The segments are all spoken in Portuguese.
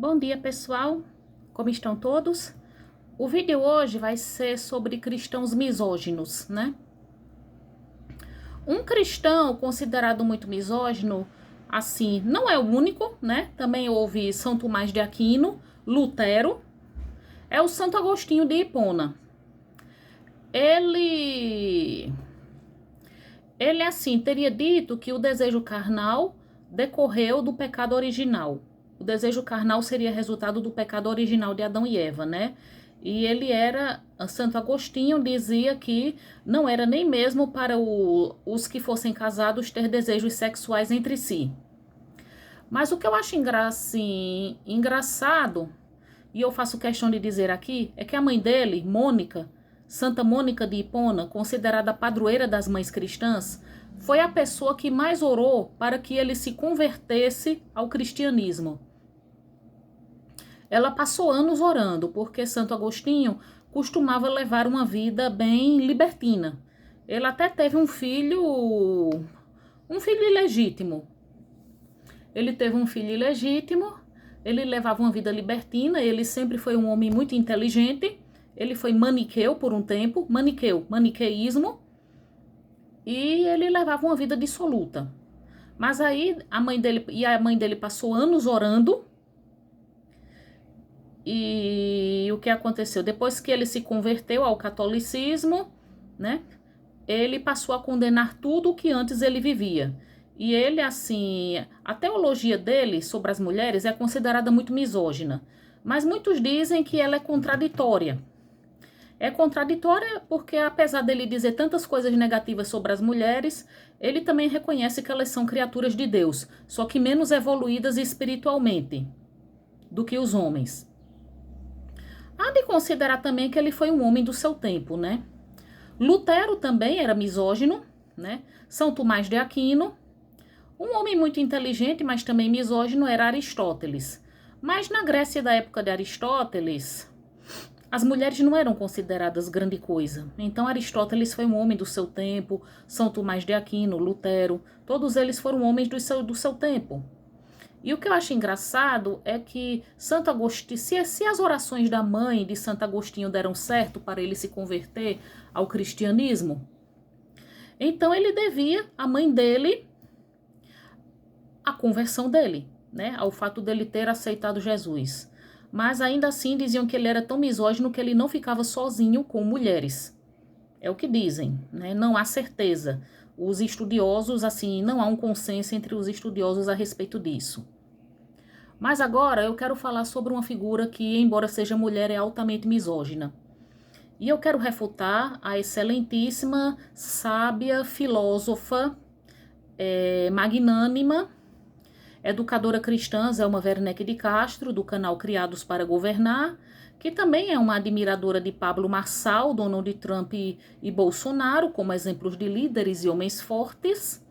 Bom dia, pessoal. Como estão todos? O vídeo hoje vai ser sobre cristãos misóginos, né? Um cristão considerado muito misógino, assim, não é o único, né? Também houve São Tomás de Aquino, Lutero, é o Santo Agostinho de Hipona. Ele assim, teria dito que o desejo carnal decorreu do pecado original. O desejo carnal seria resultado do pecado original de Adão e Eva, né? E Santo Agostinho dizia que não era nem mesmo para os que fossem casados ter desejos sexuais entre si. Mas o que eu acho engraçado, e eu faço questão de dizer aqui, é que a mãe dele, Mônica, Santa Mônica de Hipona, considerada a padroeira das mães cristãs, foi a pessoa que mais orou para que ele se convertesse ao cristianismo. Ela passou anos orando, porque Santo Agostinho costumava levar uma vida bem libertina. Ele até teve um filho ilegítimo. Ele teve um filho ilegítimo, ele levava uma vida libertina, ele sempre foi um homem muito inteligente, ele foi maniqueu por um tempo, maniqueísmo, e ele levava uma vida dissoluta. Mas aí a mãe dele passou anos orando. E o que aconteceu? Depois que ele se converteu ao catolicismo, né? Ele passou a condenar tudo o que antes ele vivia. E ele, assim, a teologia dele sobre as mulheres é considerada muito misógina. Mas muitos dizem que ela é contraditória. É contraditória porque, apesar dele dizer tantas coisas negativas sobre as mulheres, ele também reconhece que elas são criaturas de Deus, só que menos evoluídas espiritualmente do que os homens. Há de considerar também que ele foi um homem do seu tempo, né? Lutero também era misógino, né? São Tomás de Aquino. Um homem muito inteligente, mas também misógino, era Aristóteles. Mas na Grécia da época de Aristóteles, as mulheres não eram consideradas grande coisa. Então Aristóteles foi um homem do seu tempo, São Tomás de Aquino, Lutero, todos eles foram homens do seu tempo. E o que eu acho engraçado é que Santo Agostinho, se as orações da mãe de Santo Agostinho deram certo para ele se converter ao cristianismo, então ele devia a mãe dele a conversão dele, né? Ao fato dele ter aceitado Jesus. Mas ainda assim diziam que ele era tão misógino que ele não ficava sozinho com mulheres. É o que dizem, né? Não há certeza. Os estudiosos, assim, não há um consenso entre os estudiosos a respeito disso. Mas agora eu quero falar sobre uma figura que, embora seja mulher, é altamente misógina. E eu quero refutar a excelentíssima, sábia, filósofa, magnânima, educadora cristã Zelma Werneck de Castro, do canal Criados para Governar, que também é uma admiradora de Pablo Marçal, Donald Trump e Bolsonaro, como exemplos de líderes e homens fortes.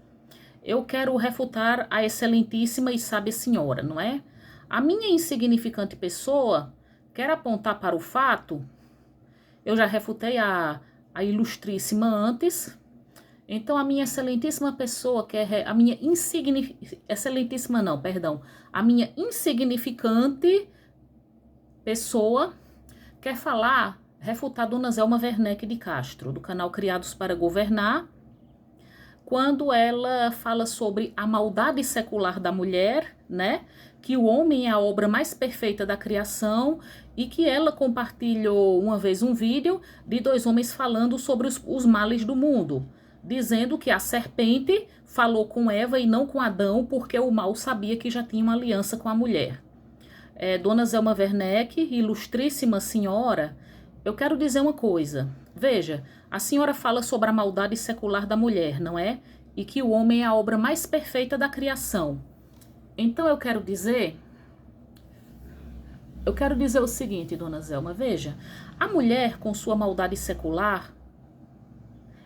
Eu quero refutar a excelentíssima e sábia senhora, não é? A minha insignificante pessoa quer apontar para o fato, eu já refutei a ilustríssima antes, então a minha excelentíssima pessoa quer, a minha insignificante pessoa quer refutar Dona Zelma Werneck de Castro, do canal Criados para Governar, quando ela fala sobre a maldade secular da mulher, né? Que o homem é a obra mais perfeita da criação e que ela compartilhou uma vez um vídeo de dois homens falando sobre os males do mundo, dizendo que a serpente falou com Eva e não com Adão porque o mal sabia que já tinha uma aliança com a mulher. Dona Zelma Werneck, ilustríssima senhora, eu quero dizer uma coisa. Veja, a senhora fala sobre a maldade secular da mulher, não é? E que o homem é a obra mais perfeita da criação. Então eu quero dizer o seguinte, Dona Zelma, veja, a mulher com sua maldade secular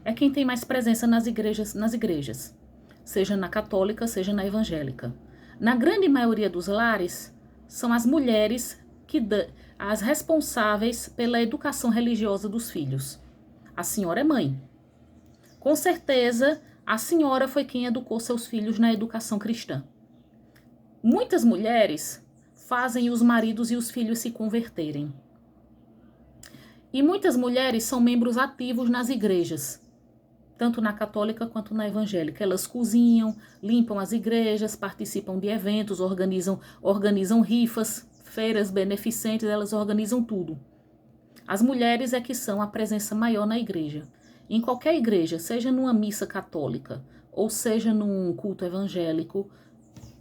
é quem tem mais presença nas igrejas, seja na católica, seja na evangélica. Na grande maioria dos lares, são as mulheres as responsáveis pela educação religiosa dos filhos. A senhora é mãe. Com certeza, a senhora foi quem educou seus filhos na educação cristã. Muitas mulheres fazem os maridos e os filhos se converterem. E muitas mulheres são membros ativos nas igrejas, tanto na católica quanto na evangélica. Elas cozinham, limpam as igrejas, participam de eventos, organizam rifas, feiras beneficentes, elas organizam tudo. As mulheres é que são a presença maior na igreja. Em qualquer igreja, seja numa missa católica ou seja num culto evangélico,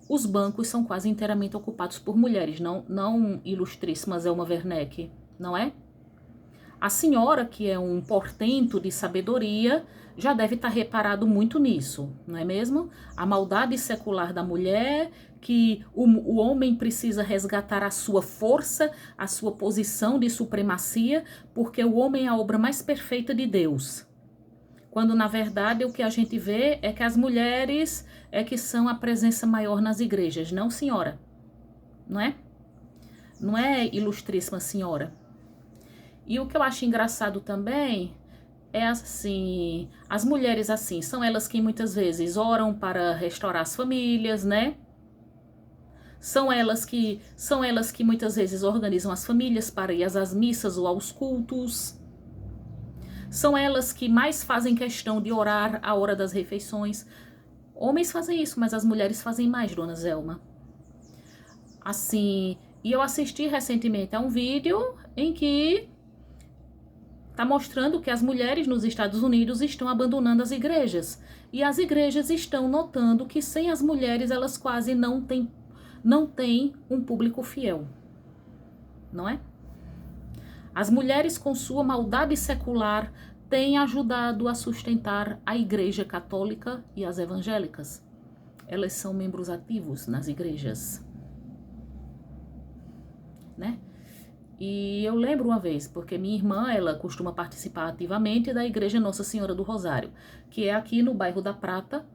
os bancos são quase inteiramente ocupados por mulheres, não ilustríssimas Elma Werneck, não é? A senhora, que é um portento de sabedoria, já deve estar reparado muito nisso, não é mesmo? A maldade secular da mulher, que o homem precisa resgatar a sua força, a sua posição de supremacia, porque o homem é a obra mais perfeita de Deus. Quando, na verdade, o que a gente vê é que as mulheres é que são a presença maior nas igrejas. Não, senhora. Não é? Não é, ilustríssima senhora? E o que eu acho engraçado também é assim, as mulheres assim, são elas que muitas vezes oram para restaurar as famílias, né? São elas que muitas vezes organizam as famílias para ir às missas ou aos cultos. São elas que mais fazem questão de orar à hora das refeições. Homens fazem isso, mas as mulheres fazem mais, dona Zelma. Assim, e eu assisti recentemente a um vídeo em que está mostrando que as mulheres nos Estados Unidos estão abandonando as igrejas. E as igrejas estão notando que sem as mulheres elas quase não têm um público fiel. Não é? As mulheres, com sua maldade secular, têm ajudado a sustentar a igreja católica e as evangélicas. Elas são membros ativos nas igrejas. Né? E eu lembro uma vez, porque minha irmã, ela costuma participar ativamente da Igreja Nossa Senhora do Rosário, que é aqui no bairro da Prata,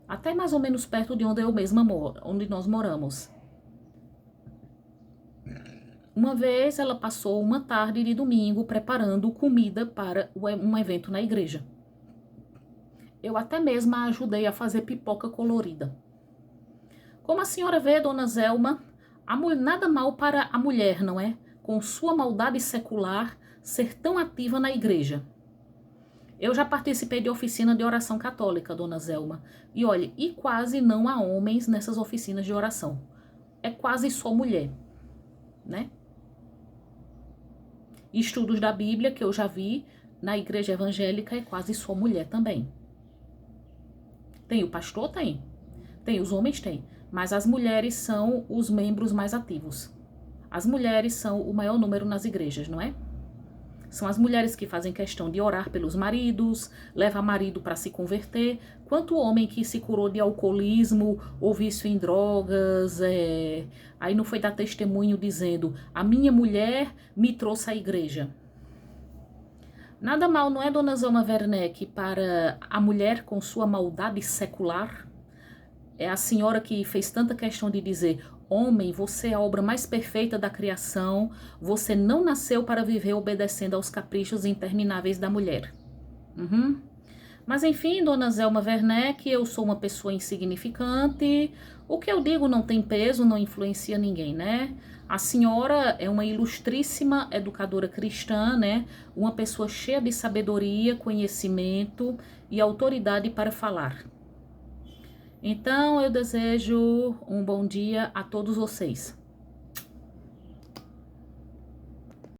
até mais ou menos perto de onde eu mesma moro, onde nós moramos. Uma vez ela passou uma tarde de domingo preparando comida para um evento na igreja. Eu até mesma a ajudei a fazer pipoca colorida. Como a senhora vê, dona Zelma, nada mal para a mulher, não é? Com sua maldade secular, ser tão ativa na igreja. Eu já participei de oficina de oração católica, dona Zelma. E olha, e quase não há homens nessas oficinas de oração. É quase só mulher, né? Estudos da Bíblia que eu já vi na igreja evangélica é quase só mulher também. Tem o pastor? Tem. Tem os homens? Tem. Mas as mulheres são os membros mais ativos. As mulheres são o maior número nas igrejas, não é? São as mulheres que fazem questão de orar pelos maridos, leva marido para se converter. Quanto homem que se curou de alcoolismo ou vício em drogas, aí não foi dar testemunho dizendo, a minha mulher me trouxe à igreja. Nada mal, não é, dona Zelma Werneck, para a mulher com sua maldade secular? É a senhora que fez tanta questão de dizer, homem, você é a obra mais perfeita da criação, você não nasceu para viver obedecendo aos caprichos intermináveis da mulher. Mas enfim, dona Zelma Werneck, eu sou uma pessoa insignificante, o que eu digo não tem peso, não influencia ninguém, né? A senhora é uma ilustríssima educadora cristã, né? Uma pessoa cheia de sabedoria, conhecimento e autoridade para falar. Então, eu desejo um bom dia a todos vocês.